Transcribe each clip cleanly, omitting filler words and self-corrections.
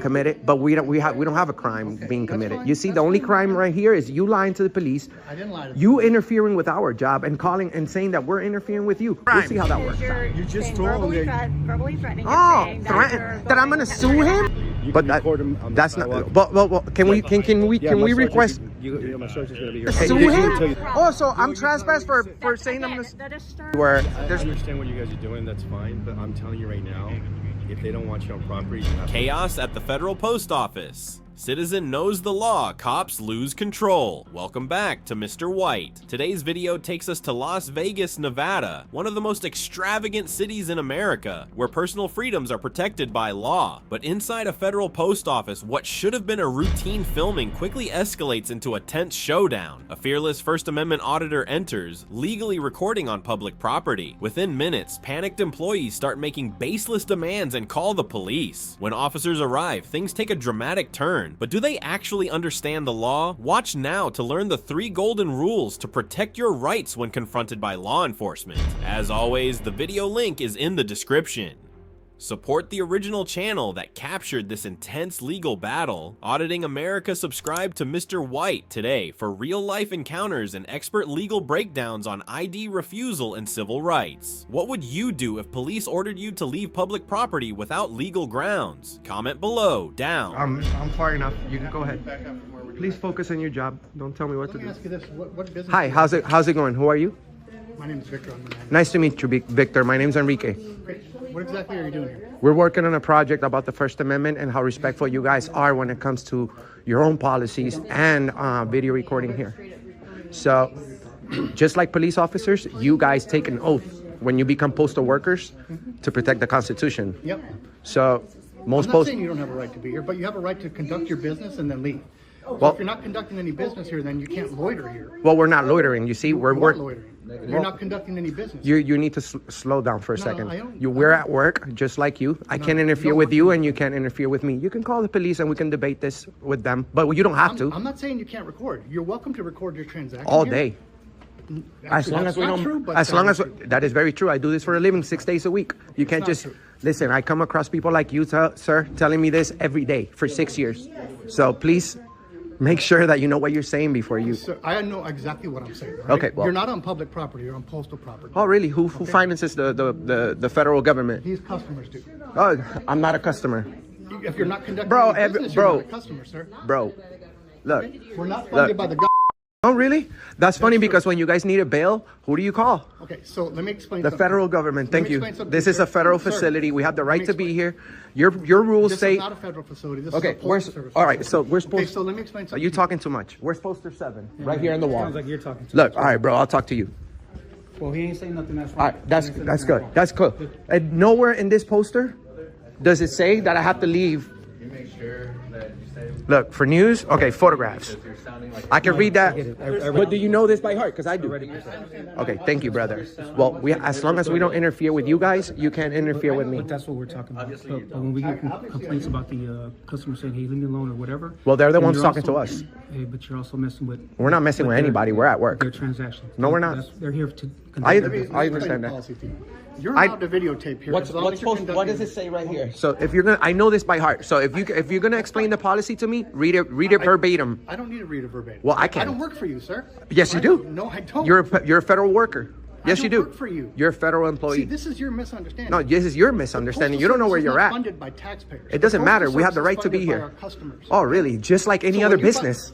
committed, but we don't have a crime being committed. You see, the only crime right here is you lying to the police. I didn't lie to them. You interfering with our job and calling and saying that we're interfering with you. We'll see how that works. You just told me. Verbally threatening. Threaten that I'm gonna sue him? But that's not. But can we request sue him? Oh, so I'm trespassed for saying I'm gonna. Where I understand what you guys are doing. That's fine, but I'm telling you right now, if they don't want you on property, you have Chaos at the federal post office. Citizen knows the law, cops lose control. Welcome back to Mr. White. Today's video takes us to Las Vegas, Nevada, one of the most extravagant cities in America, where personal freedoms are protected by law. But inside a federal post office, what should have been a routine filming quickly escalates into a tense showdown. A fearless First Amendment auditor enters, legally recording on public property. Within minutes, panicked employees start making baseless demands and call the police. When officers arrive, things take a dramatic turn. But do they actually understand the law? Watch now to learn the 3 golden rules to protect your rights when confronted by law enforcement. As always, the video link is in the description. Support the original channel that captured this intense legal battle. Auditing America, subscribe to Mr. White today for real-life encounters and expert legal breakdowns on ID refusal and civil rights. What would you do if police ordered you to leave public property without legal grounds? Comment below, down. I'm far enough. You can go ahead. Please focus on your job. Don't tell me what to do. Let me ask you this. What business? Hi, how's it going? Who are you? My name is Victor. Nice to meet you, Victor. My name's Enrique. Great. What exactly are you doing here? We're working on a project about the First Amendment and how respectful you guys are when it comes to your own policies and video recording here. So, just like police officers, you guys take an oath when you become postal workers to protect the Constitution. Yep. So, most I'm not saying you don't have a right to be here, but you have a right to conduct your business and then leave. So well, if you're not conducting any business here, then you can't loiter here. Well, we're not loitering. You see, we're loitering. You're not conducting any business. You need to slow down for a second. I don't. We're at work, just like you. I can't interfere with you, and you can't interfere with me. You can call the police, and we can debate this with them, but you don't have to. I'm not saying you can't record. You're welcome to record your transaction all here. day. As long as we don't. True, as long as that is very true. I do this for a living, 6 days a week. You can't just listen. I come across people like you, sir, telling me this every day for 6 years. So please. Make sure that you know what you're saying before you... Sir, I know exactly what I'm saying. Right? Okay, well... You're not on public property, you're on postal property. Oh, really? Who finances the federal government? These customers do. Oh, I'm not a customer. If you're not conducting business, you're not a customer, sir. Bro, look. We're not funded by the government. Oh, really? That's funny because when you guys need a bail, who do you call? Okay, so let me explain the federal government. Thank you. This is a federal facility. We have the right to be here. Your rules say... This is not a federal facility. This is a postal service. All right, so we're supposed... Okay, so let me explain something. Are you talking too much? Where's poster 7? Right here on the wall. Sounds like you're talking too much. Look, all right, bro, I'll talk to you. Well, he ain't saying nothing. That's fine. All right, that's good. That's cool. And nowhere in this poster does it say that I have to leave. You make sure that you say... Look, for news, okay, photographs. I can read that. But do you know this by heart? Because I do. Okay, thank you, brother. Well, as long as we don't interfere with you guys, you can't interfere with me. But that's what we're talking about. But when we get complaints about the customer saying, hey, leave me alone or whatever. Well, they're the ones talking to us. Hey, but you're also messing with... We're not messing with anybody. We're at work. Their transactions. No, we're not. They're here to... I understand that. You're allowed to videotape here. What does it say right here? So if you're gonna, I know this by heart. So if you're gonna explain the policy to me, read it verbatim. I don't need to read it verbatim. Well, I can't. I don't work for you, sir. Yes, you do. No, I don't. You're a federal worker. Yes, you do. Work for you. You're a federal employee. See, this is your misunderstanding. No, this is your misunderstanding. You don't know where you're at. Funded by taxpayers. It doesn't matter. We have the right to be here. Oh, really? Just like any other business.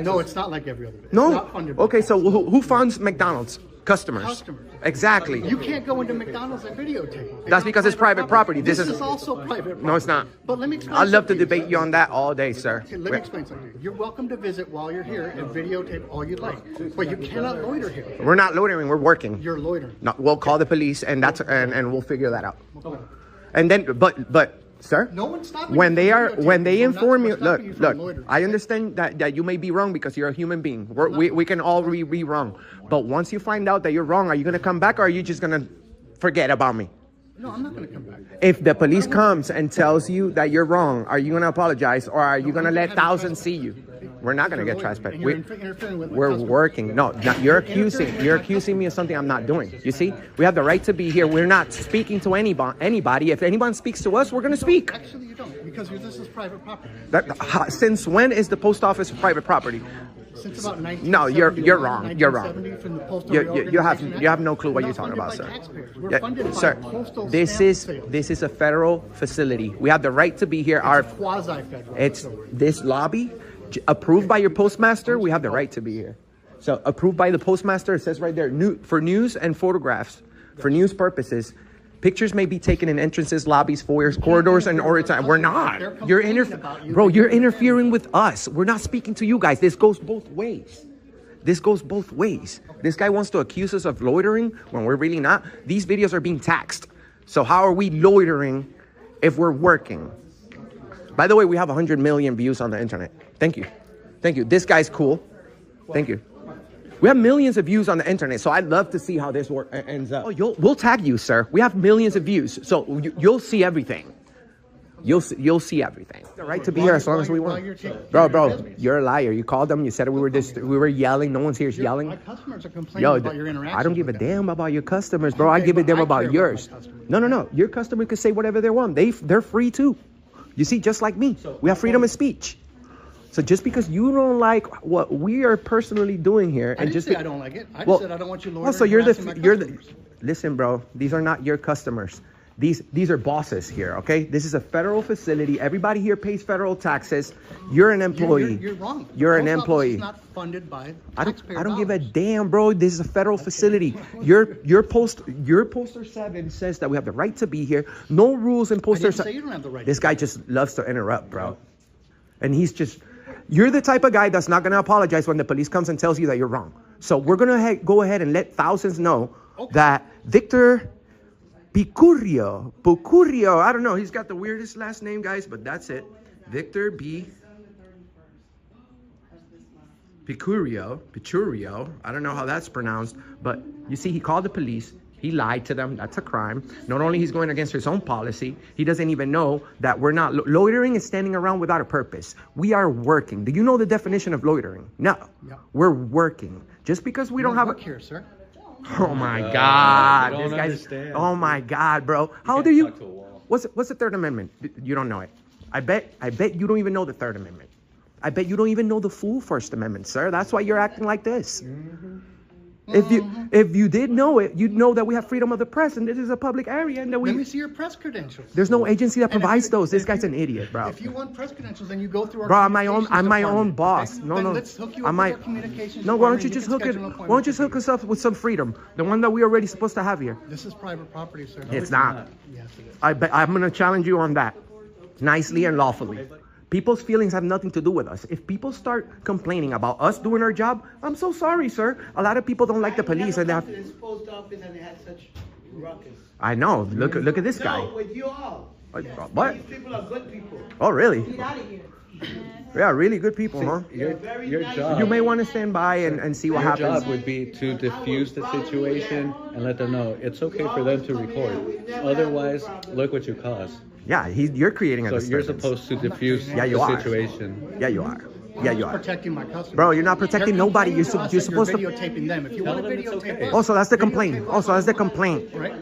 No, it's not like every other business. No. Okay, so who funds McDonald's? Customers. Exactly. You can't go into McDonald's and videotape. That's because it's private property. This is also private property. No, it's not. But let me explain. I'd love to debate you on that all day, sir. Okay, let me explain something. You're welcome to visit while you're here and videotape all you'd like. But you cannot loiter here. We're not loitering. We're working. You're loitering. No, we'll call the police and we'll figure that out. Okay. And then, but. Sir, no one's stopping when they inform you, look, I understand that you may be wrong because you're a human being. We can all be wrong. But once you find out that you're wrong, are you going to come back or are you just going to forget about me? No, I'm not going to come back. If the police comes and tells you that you're wrong, are you going to apologize or are you going to let thousands see you? We're not going to get loitering, trespassed. and you're interfering with my We're customers. working. No, not, you're accusing me of something I'm not doing. You see, we have the right to be here. We're not speaking to anybody. If anyone speaks to us, we're going to speak. Actually, you don't, because this is private property. Since when is the post office private property? Since about 1970. No, you're wrong. You're wrong. 1970 from the Postal You Reorganization Act. have no clue what We're you're not talking about, funded by sir. taxpayers. We're Yeah, funded by sir, postal this stamp is sales. a federal facility. We have the right to be here. Our Quasi-federal. it's this lobby approved by your postmaster. We have the right to be here. So approved by the postmaster. It says right there, for news and photographs, for news purposes. Pictures may be taken in entrances, lobbies, foyers, corridors, and or time. We're not. You're You're interfering with us. We're not speaking to you guys. This goes both ways. This goes both ways. This guy wants to accuse us of loitering when we're really not. These videos are being taxed. So how are we loitering if we're working? By the way, we have 100 million views on the internet. Thank you. Thank you. This guy's cool. Thank you. We have millions of views on the internet, so I'd love to see how this ends up. Oh, we'll tag you, sir. We have millions of views, so you'll see everything. You'll see everything. The right to be here as long as we want. Bro, you're a liar. You called them. You said we were yelling. No one's here yelling. My customers are complaining about your interaction. I don't give a with them. damn about your customers, bro. I give a damn about yours. No. Your customer could say whatever they want. They're free too. You see, just like me, we have freedom of speech. So just because you don't like what we are personally doing here, I didn't say I don't like it. I just said I don't want you loitering. So you're the. Listen, bro. These are not your customers. These are bosses here. Okay. This is a federal facility. Everybody here pays federal taxes. You're an employee. You're wrong. You're an employee. It's not funded by I taxpayer don't give a dollars. damn, bro. This is a federal facility. Your poster 7 says that we have the right to be here. No rules in poster 7. Say you don't have the right. This guy just loves to interrupt, bro. And you're the type of guy that's not going to apologize when the police comes and tells you that you're wrong. So we're going to go ahead and let thousands know that Victor Picurio, I don't know. He's got the weirdest last name, guys, but that's it. Victor Picurio. I don't know how that's pronounced, but you see, he called the police. He lied to them. That's a crime. Not only he's going against his own policy, he doesn't even know that we're not loitering is standing around without a purpose. We are working. Do you know the definition of loitering? No. We're working. Just because we don't have work here, sir. Oh my God! You don't This guy's. understand. Oh my God, bro! How old are you? What's the Third Amendment? You don't know it. I bet you don't even know the Third Amendment. I bet you don't even know the full First Amendment, sir. That's why you're acting like this. If you did know it, you'd know that we have freedom of the press, and this is a public area, and that Let me see your press credentials. There's no agency that provides those. This guy's an idiot, bro. If you want press credentials, then you go through our. Bro, I'm my own department. boss. Okay? No. Then let's hook you up with our communications. No, why don't department you and just can hook it? schedule an Why don't you just hook us up with some freedom? The one that we're already supposed to have here. This is private property, sir. It's not. Yes, it is. I'm going to challenge you on that, nicely and lawfully. People's feelings have nothing to do with us. If people start complaining about us doing our job, I'm so sorry, sir. A lot of people don't like the police, and they have. This post office and they had such ruckus. I know. Look at this guy. No, with you all. What? These people are good people. Oh, really? Get out of here. Yeah, really good people, huh? Your job. You may want to stand by and see what Your happens. job would be to diffuse the situation and let them know it's okay for them to record. Otherwise, look what you caused. Yeah, you're creating a So you're disturbance. supposed to diffuse Yeah, you the are. situation. Yeah, you are. Yeah, you are. Protecting my customers. Bro, you're not protecting nobody. You're supposed to. You're videotaping them. If you want to them it's videotape okay. us, Also, that's the videotape complaint. us. Also, that's the complaint. Right.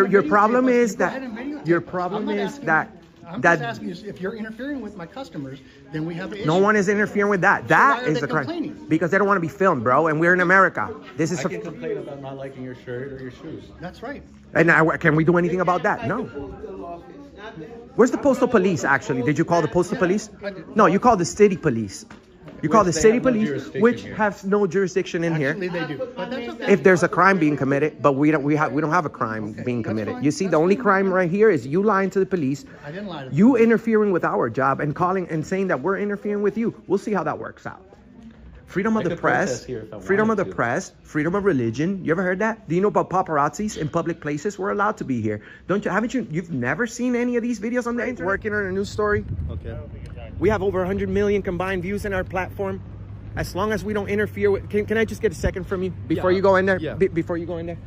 Your problem is Go ahead that and videotape your us. problem I'm not is asking- that I'm just asking you, if you're interfering with my customers, then we have an issue. no one is interfering with that. That why are is they the crime. complaining? Because they don't want to be filmed, bro. And we're in America. This is. I can complain about not liking your shirt or your shoes. That's right. And can we do anything about that? No. Where's the postal police? Actually, did you call the postal police? No, you called the city police. You call the Which they city have no police, jurisdiction which here. has no jurisdiction in here. Actually, they do. But that's okay. If there's a crime being committed, but we don't have a crime being committed. fine. You see, That's the only fine. crime right here is you lying to the police. I didn't lie to You interfering with our job and calling and saying that we're interfering with you. We'll see how that works out. Freedom of I the could press, protest here if I freedom of the wanted to. press, freedom of religion. You ever heard that? Do you know about paparazzis in public places? We're allowed to be here. You've never seen any of these videos on the internet? Working on a news story. Okay. We have over 100 million combined views in our platform. As long as we don't interfere with, can I just get a second from you before Yeah. you go in there? Yeah. Before you go in there,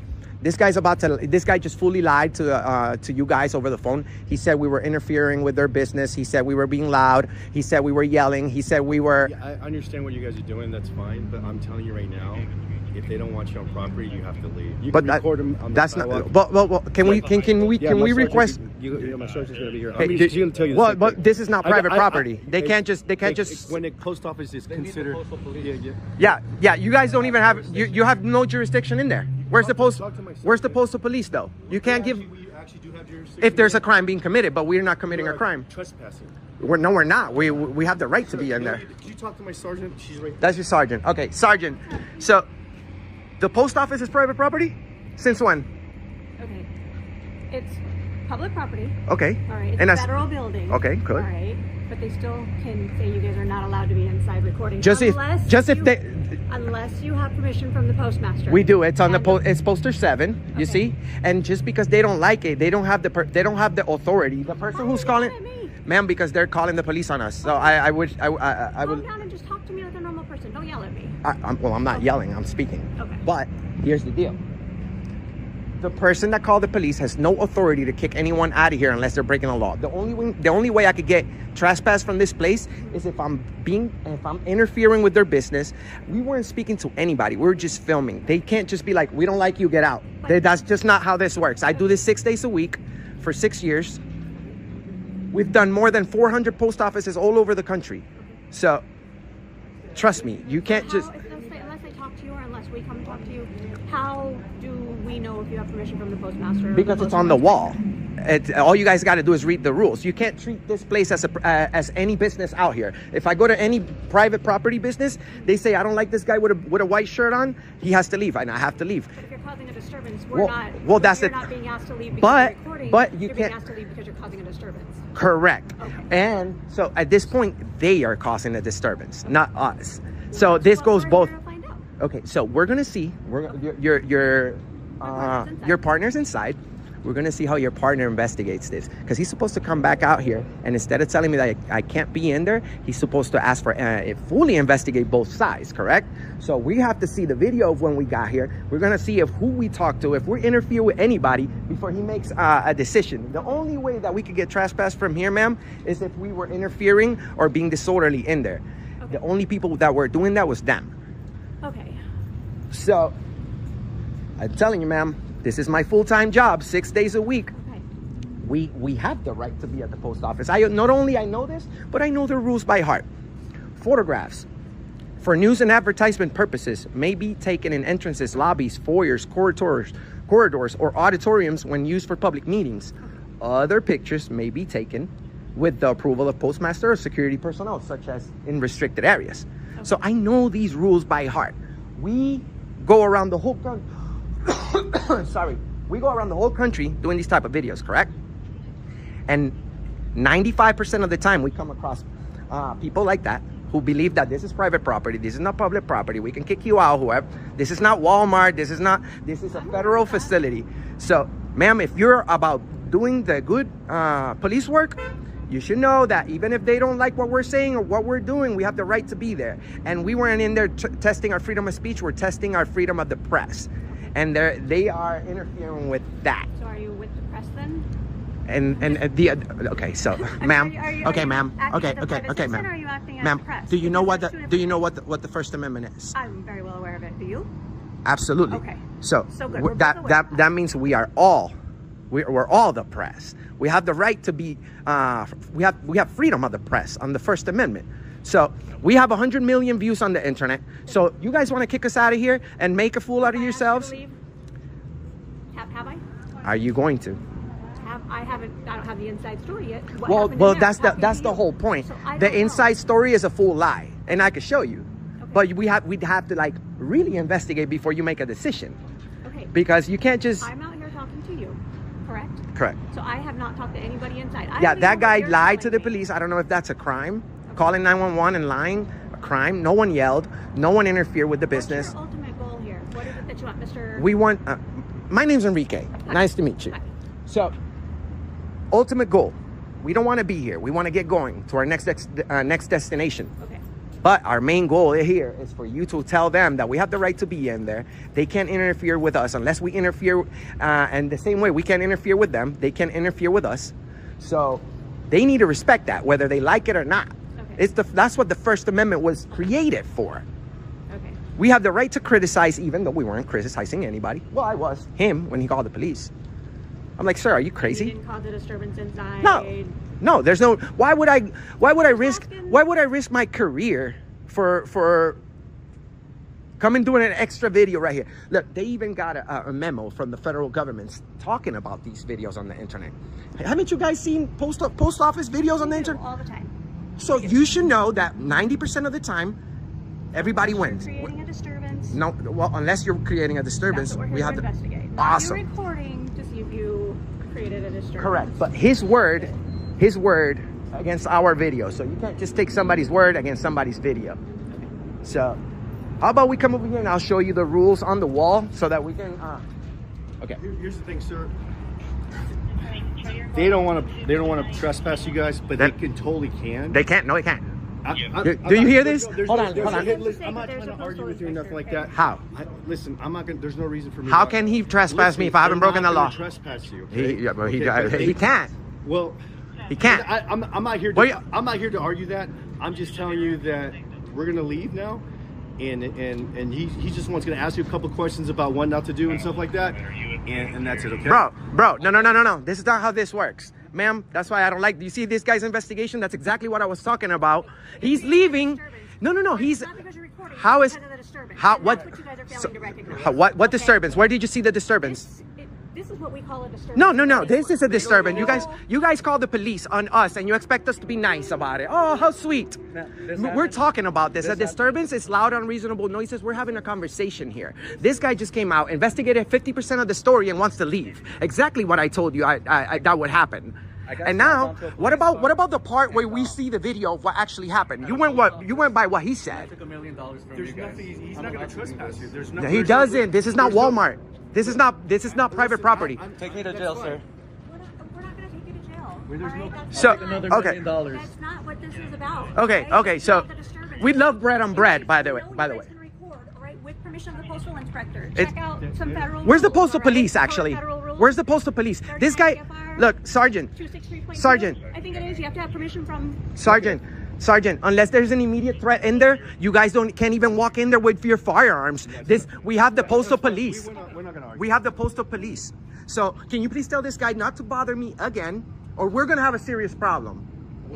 This guy just fully lied to you guys over the phone. He said we were interfering with their business. He said we were being loud. He said we were yelling. He said we were. Yeah, I understand what you guys are doing. That's fine, but I'm telling you right now, if they don't want you on property, you have to leave. You But can record them on the that's sidewalk. not. Well, can we request? My sergeant's gonna be here. Hey, She's gonna tell you. Well, but this is not private property. They can't just. When the post office is considered. Yeah. You guys don't even have. You have no jurisdiction in there. Where's the postal police though? You can't give. We actually do have jurisdiction. If there's a crime being committed, but we're not committing a crime. Trespassing. We're not. We have the right to be in there. Did you talk to my sergeant? She's right there. That's your sergeant. Okay, sergeant. So, the post office is private property? Since when? Okay. It's public property. Okay. All right. It's And a that's federal building. okay. Good. All right. But they still can say you guys are not allowed to be inside recording. Unless you have permission from the postmaster. We do. It's on it's poster 7. You see, and just because they don't like it, they don't have the authority. The person who's calling, ma'am, because they're calling the police on us. So I would. Calm down and just talk to me like a normal person. Don't yell at me. I'm not yelling. I'm speaking. Okay. But here's the deal. The person that called the police has no authority to kick anyone out of here unless they're breaking the law. The only way I could get trespass from this place is if I'm interfering with their business. We weren't speaking to anybody. We were just filming. They can't just be like, we don't like you, get out. That's just not how this works. I do this 6 days a week for 6 years. We've done more than 400 post offices all over the country. So trust me, you can't just. Unless they talk to you or unless we come and talk to you, how do we know if you have permission from the postmaster? Because it's on the wall. All you guys got to do is read the rules. You can't treat this place as any business out here. If I go to any private property business, they say I don't like this guy with a white shirt on. He has to leave, and I have to leave. But if you're causing a disturbance, You're not being asked to leave because you're recording. But you you're can't. being asked to leave because you're causing a disturbance. Correct. Okay. And so at this point, they are causing a disturbance, not us. So this goes both. Okay, so we're gonna see. Your partner's inside. We're gonna see how your partner investigates this, because he's supposed to come back out here, and instead of telling me that I can't be in there, he's supposed to ask for fully investigate both sides. Correct? So we have to see the video of when we got here. We're gonna see if who we talk to, if we interfere with anybody before he makes a decision. The only way that we could get trespassed from here, ma'am, is if we were interfering or being disorderly in there. Okay. The only people that were doing that was them. Okay. So, I'm telling you, ma'am, this is my full-time job, 6 days a week. Okay. We have the right to be at the post office. Not only I know this, but I know the rules by heart. Photographs for news and advertisement purposes may be taken in entrances, lobbies, foyers, corridors, or auditoriums when used for public meetings. Other pictures may be taken with the approval of postmaster or security personnel, such as in restricted areas. Okay. So I know these rules by heart. We go around the whole country. We go around the whole country doing these type of videos, correct? And 95% of the time we come across people like that who believe that this is private property, this is not public property, we can kick you out, whoever. This is not Walmart, this is a federal facility. So, ma'am, if you're about doing the good police work, you should know that even if they don't like what we're saying or what we're doing, we have the right to be there. And we weren't in there testing our freedom of speech, we're testing our freedom of the press. And they are interfering with that. So are you with the press then? Okay, so ma'am, ma'am, do you know what the First Amendment is? I'm very well aware of it. Do you? Absolutely. Okay. So good. that means we're all the press. We have the right to be. We have freedom of the press on the First Amendment. So we have 100 million views on the internet. So you guys want to kick us out of here and make a fool out of yourselves? Have I? Are you going to? I don't have the inside story yet. Well, that's the whole point. So the inside story is a full lie, and I could show you. Okay. But we'd have to like really investigate before you make a decision. Okay. Because you can't just. I'm out here talking to you, correct? Correct. So I have not talked to anybody inside. Yeah, that guy lied to the police. I don't know if that's a crime. Okay. Calling 911 and lying, a crime. No one yelled. No one interfered with the business. What's your ultimate goal here? What is it that you want, Mr.? We want. My name's Enrique. Hi. Nice to meet you. Hi. So, ultimate goal. We don't want to be here. We want to get going to our next destination. Okay. But our main goal here is for you to tell them that we have the right to be in there. They can't interfere with us unless we interfere. And the same way we can't interfere with them, they can't interfere with us. So they need to respect that, whether they like it or not. Okay. That's what the First Amendment was created for. Okay. We have the right to criticize, even though we weren't criticizing anybody. Well, I was. Him, when he called the police. I'm like, sir, are you You crazy? didn't cause a disturbance inside. No, there's no. Why would I risk my career for coming doing an extra video right here? Look, they even got a memo from the federal government talking about these videos on the internet. Haven't you guys seen post office videos on the internet? All the time. So you should know that 90% of the time, everybody wins. Creating a disturbance. No, well, unless you're creating a disturbance, That's what we're we here have to to investigate. Awesome. You're recording to see if you created a disturbance. Correct, but his word against our video. So you can't just take somebody's word against somebody's video. So how about we come over here and I'll show you the rules on the wall so that we can okay. Here's the thing, sir. They don't want to trespass you guys, but they totally can. They can't. No, they can't. Do you hear this? Hold Hold on. I'm not trying to argue with you or nothing like that. How? Listen, I'm not gonna. There's no reason for me. How can he trespass me if I haven't broken the law? Trespass you. Okay? He can't. Well, He can't. I'm not here. I'm not here to argue that. I'm just telling you that we're gonna leave now, and he just wants gonna ask you a couple questions about what not to do and stuff like that, and that's it. Okay. Bro, no. This is not how this works. Ma'am, that's why I don't like. Do you see this guy's investigation? That's exactly what I was talking about. He's leaving. No. He's. Not because you're recording, How is? because of the disturbance. How? And What? That's what you guys are failing So, to recognize. what Okay. disturbance? Where did you see the disturbance? This is what we call a disturbance. No. This is a disturbance. You guys call the police on us, and you expect us to be nice about it. Oh, how sweet. We're talking about this. A disturbance is loud, unreasonable noises. We're having a conversation here. This guy just came out, investigated 50% of the story, and wants to leave. Exactly what I told you. I that would happen. And now, what about the part where we see the video of what actually happened? You went by what he said. $1 million from There's you guys. nothing. He's not gonna trespass you. There's no. He doesn't. This is not Walmart. This is not private property. Take me to jail, sir. We're not going to take you to jail. So All right? Another $1 okay. million. That's not what this is about. Okay, okay? so It's about the disturbance. we love bread on bread, by the way. You know By the you way. guys can record, all right, with permission of the postal inspector. It's- Check out some federal Where's the rules, postal all right? police For actually? federal rules. Where's the postal police? This guy, 39 CFR, look, Sergeant, 263.2. Sergeant. I think it is. You have to have permission from. Sergeant, unless there's an immediate threat in there, you guys can't even walk in there with your firearms. We have the postal police. We're not gonna argue. We have the postal police. So can you please tell this guy not to bother me again, or we're gonna have a serious problem.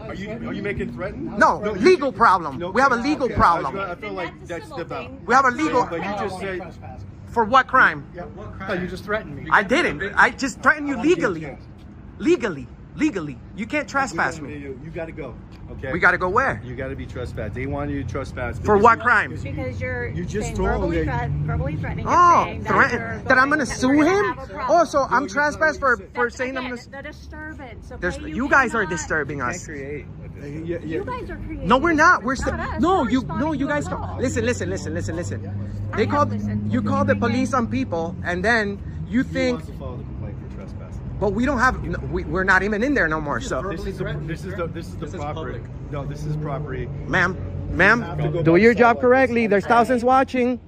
Are you making threatened? No, legal problem. No, We have a legal okay, problem. I feel like That's a that's civil step out. thing. We have a legal. But you just say. For what crime? Oh, you just threatened me. I didn't. I just threatened you legally. Legally. You can't trespass me. You gotta go. Okay. We gotta go where? You gotta be trespassed. They want you to trespass. For what crime? Because you're just saying told him verbally threatening. You're Oh, saying threaten that I'm gonna that sue we're gonna him? have a problem. Oh, so I'm trespassed for That's, saying I'm again, gonna. the disturbance. Okay? There's, you guys are cannot- disturbing us. Create. You guys are creating. No, we're not. We're not us. no, We're you responding to guys. a law. Listen. They have called listened. you called the police on people, and then you He think, wants to file the complaint for trespassing. but we don't have. No, we're not even in there no more. So, This is the property. No, this is property. ma'am, to go do back your to job solid. correctly. There's thousands watching.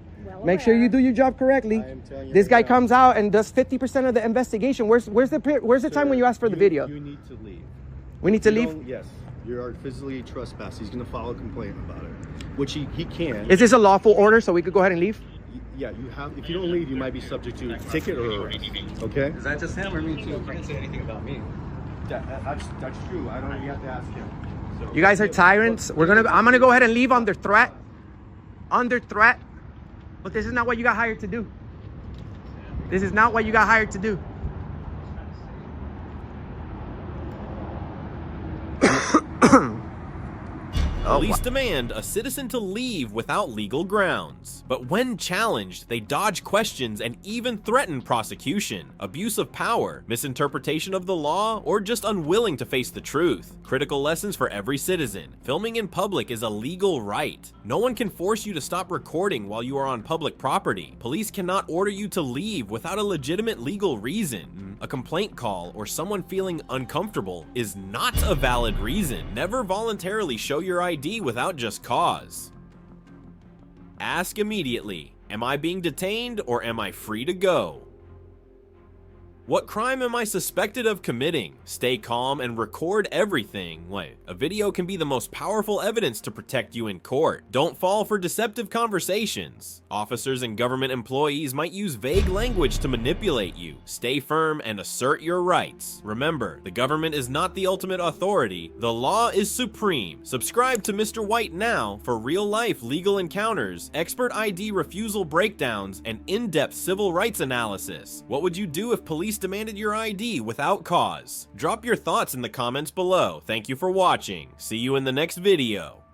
Make sure you do your job correctly. I am telling you This right guy now. comes out and does 50% of the investigation. Where's the time when you ask for the video? You need to leave. We need to You leave. don't- Yes. You are physically trespassed. He's going to file a complaint about it, which he can. Is this a lawful order so we could go ahead and leave? Yeah, you have. If you don't leave, you might be subject to a ticket or arrest. Okay. Is that just him or me too? He didn't say anything about me. That's true. I don't. You have to ask him. So, You guys are tyrants. I'm gonna go ahead and leave under threat. Under threat. But this is not what you got hired to do. This is not what you got hired to do. Police demand a citizen to leave without legal grounds. But when challenged, they dodge questions and even threaten prosecution, abuse of power, misinterpretation of the law, or just unwilling to face the truth. Critical lessons for every citizen. Filming in public is a legal right. No one can force you to stop recording while you are on public property. Police cannot order you to leave without a legitimate legal reason. A complaint call or someone feeling uncomfortable is not a valid reason. Never voluntarily show your ID ID without just cause. Ask immediately, am I being detained or am I free to go? What crime am I suspected of committing? Stay calm and record everything. Wait, a video can be the most powerful evidence to protect you in court. Don't fall for deceptive conversations. Officers and government employees might use vague language to manipulate you. Stay firm and assert your rights. Remember, the government is not the ultimate authority. The law is supreme. Subscribe to Mr. White now for real-life legal encounters, expert ID refusal breakdowns, and in-depth civil rights analysis. What would you do if police demanded your ID without cause? Drop your thoughts in the comments below. Thank you for watching. See you in the next video.